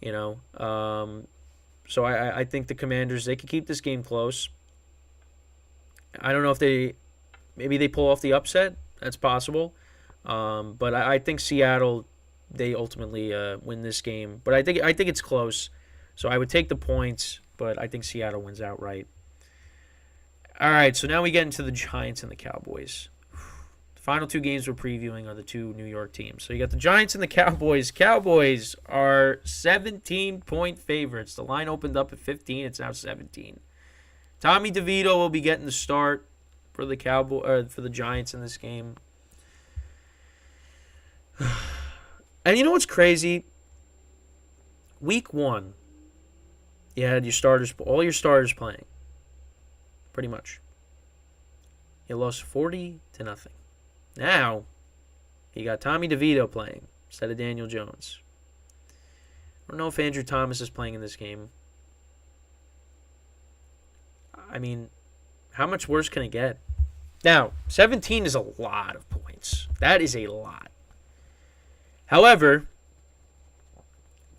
So I think the Commanders, they could keep this game close. I don't know if maybe they pull off the upset. That's possible. But I think Seattle, they ultimately win this game. But I think it's close. So I would take the points, but I think Seattle wins outright. All right, so now we get into the Giants and the Cowboys. The final two games we're previewing are the two New York teams. So you got the Giants and the Cowboys. Cowboys are 17-point favorites. The line opened up at 15. It's now 17. Tommy DeVito will be getting the start for the for the Giants in this game. And you know what's crazy? Week 1, you had all your starters playing. Pretty much. You lost 40-0. Now, you got Tommy DeVito playing instead of Daniel Jones. I don't know if Andrew Thomas is playing in this game. How much worse can it get? Now, 17 is a lot of points. That is a lot. However,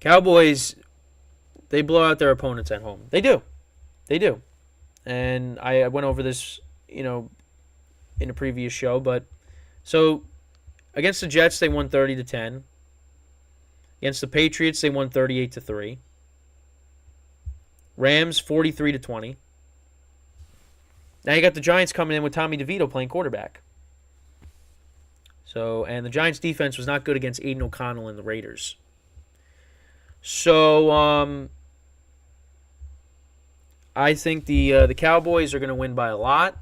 Cowboys, they blow out their opponents at home. They do. And I went over this, in a previous show. But so against the Jets, they won 30-10. Against the Patriots, they won 38-3. Rams 43-20. Now you got the Giants coming in with Tommy DeVito playing quarterback. So, and the Giants defense was not good against Aiden O'Connell and the Raiders. So, I think the Cowboys are going to win by a lot.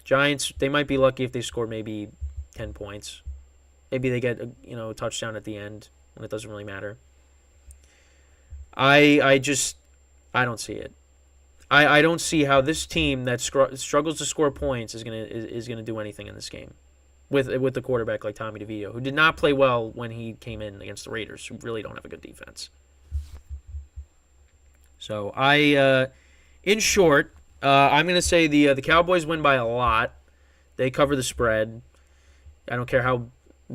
Giants, they might be lucky if they score maybe 10 points. Maybe they get a touchdown at the end, and it doesn't really matter. I don't see it. I don't see how this team that struggles to score points is gonna do anything in this game with the quarterback like Tommy DeVito, who did not play well when he came in against the Raiders, who really don't have a good defense. So in short, I'm going to say the Cowboys win by a lot. They cover the spread. I don't care how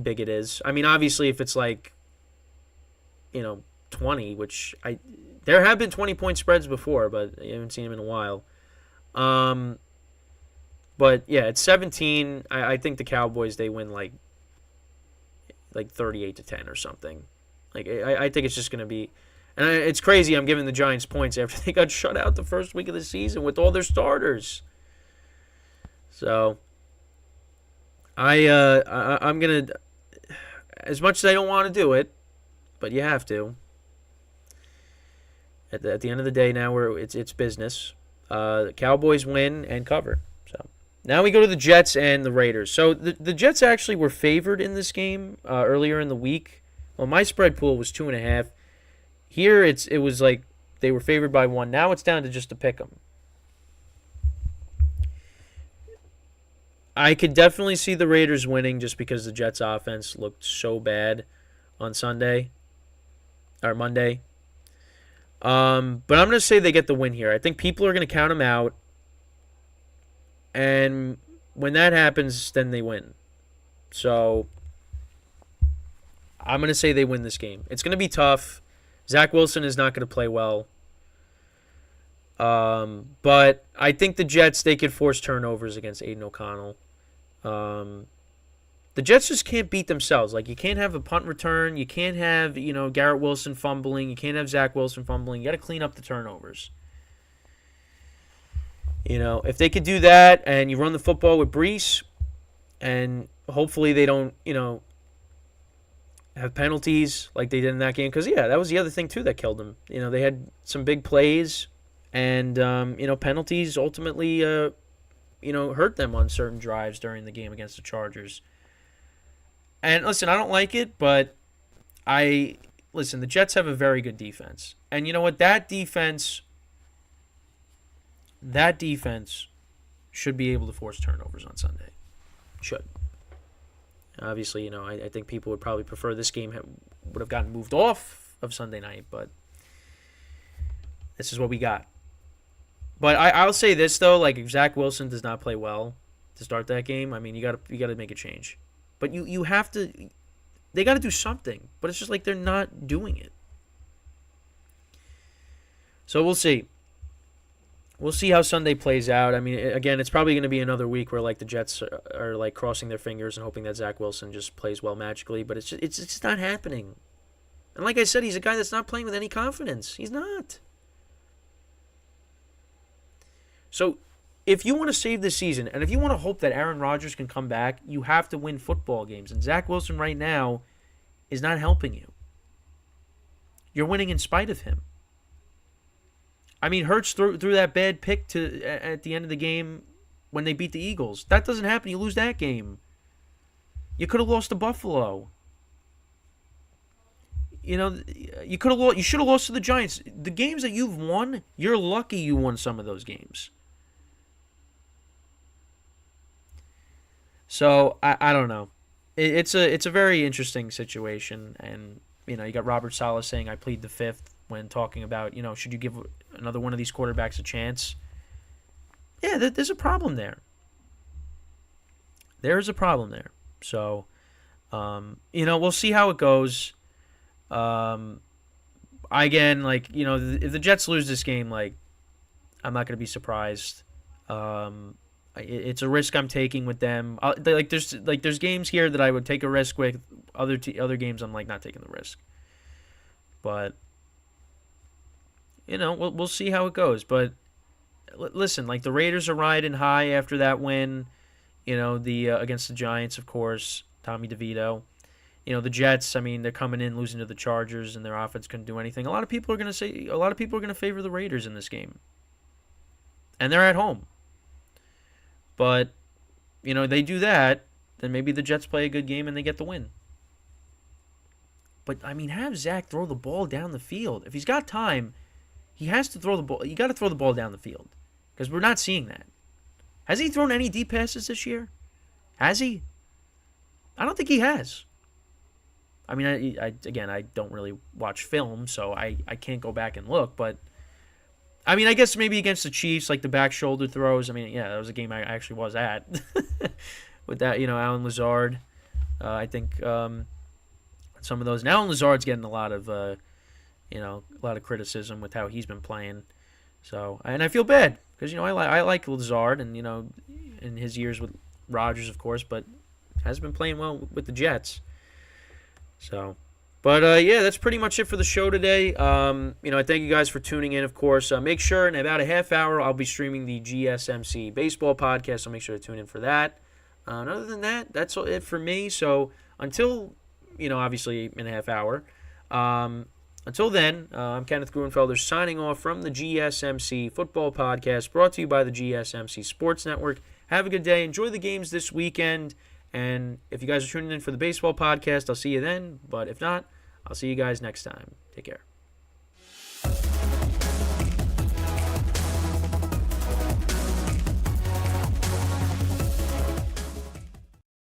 big it is. Obviously, if it's 20, which there have been 20-point spreads before, but I haven't seen them in a while. But yeah, it's 17. I think the Cowboys, they win like 38-10 or something. I think it's just going to be. And it's crazy I'm giving the Giants points after they got shut out the first week of the season with all their starters. So, I'm going to, as much as I don't want to do it, but you have to. At the end of the day now, it's business. The Cowboys win and cover. So, now we go to the Jets and the Raiders. So, the Jets actually were favored in this game earlier in the week. Well, my spread pool was 2.5. Here it was like they were favored by 1. Now it's down to just a pick 'em. I could definitely see the Raiders winning just because the Jets' offense looked so bad on Sunday or Monday. But I'm going to say they get the win here. I think people are going to count them out. And when that happens, then they win. So I'm going to say they win this game. It's going to be tough. Zach Wilson is not going to play well. But I think the Jets, they could force turnovers against Aiden O'Connell. The Jets just can't beat themselves. Like, you can't have a punt return. You can't have, Garrett Wilson fumbling. You can't have Zach Wilson fumbling. You got to clean up the turnovers. If they could do that and you run the football with Brees and hopefully they don't, have penalties like they did in that game. Because, that was the other thing, too, that killed them. They had some big plays and, penalties ultimately, hurt them on certain drives during the game against the Chargers. And listen, I don't like it, but the Jets have a very good defense. And you know what? That defense should be able to force turnovers on Sunday. Should. Obviously, I think people would probably prefer this game would have gotten moved off of Sunday night, but this is what we got. But I'll say this, though, like, if Zach Wilson does not play well to start that game, I mean, you got to make a change. But you have to – they got to do something. But it's just like they're not doing it. So we'll see. We'll see how Sunday plays out. I mean, again, it's probably going to be another week where, like, the Jets are like, crossing their fingers and hoping that Zach Wilson just plays well magically. But it's just not happening. And like I said, he's a guy that's not playing with any confidence. He's not. So if you want to save the season and if you want to hope that Aaron Rodgers can come back, you have to win football games. And Zach Wilson right now is not helping you. You're winning in spite of him. I mean, Hurts threw that bad pick at the end of the game when they beat the Eagles. That doesn't happen. You lose that game. You could have lost to Buffalo. You should have lost to the Giants. The games that you've won, you're lucky you won some of those games. So I don't know. It's a very interesting situation, and you got Robert Saleh saying I plead the fifth when talking about should you give another one of these quarterbacks a chance? Yeah, there's a problem there. There is a problem there. So we'll see how it goes. Again, if the Jets lose this game, I'm not going to be surprised. It's a risk I'm taking with them. There's games here that I would take a risk with. Other games I'm not taking the risk. But we'll see how it goes. But listen, the Raiders are riding high after that win. Against the Giants, of course, Tommy DeVito. The Jets, I mean, they're coming in losing to the Chargers and their offense couldn't do anything. A lot of people are going to favor the Raiders in this game. And they're at home. But, they do that, then maybe the Jets play a good game and they get the win. But, I mean, have Zach throw the ball down the field. If he's got time, he has to throw the ball. You got to throw the ball down the field because we're not seeing that. Has he thrown any deep passes this year? Has he? I don't think he has. I mean, I don't really watch film, so I can't go back and look. But, I mean, I guess maybe against the Chiefs, the back shoulder throws. I mean, yeah, that was a game I actually was at. With that, Alan Lazard. I think some of those. And Alan Lazard's getting a lot of criticism with how he's been playing. So, and I feel bad because, I like Lazard and, in his years with Rodgers, of course, but hasn't been playing well with the Jets. So, but yeah, that's pretty much it for the show today. I thank you guys for tuning in, of course. Make sure in about a half hour I'll be streaming the GSMC baseball podcast, so make sure to tune in for that. And other than that, that's it for me. So until, obviously in a half hour, until then, I'm Kenneth Gruenfelder signing off from the GSMC football podcast brought to you by the GSMC Sports Network. Have a good day. Enjoy the games this weekend. And if you guys are tuning in for the baseball podcast, I'll see you then. But if not, I'll see you guys next time. Take care.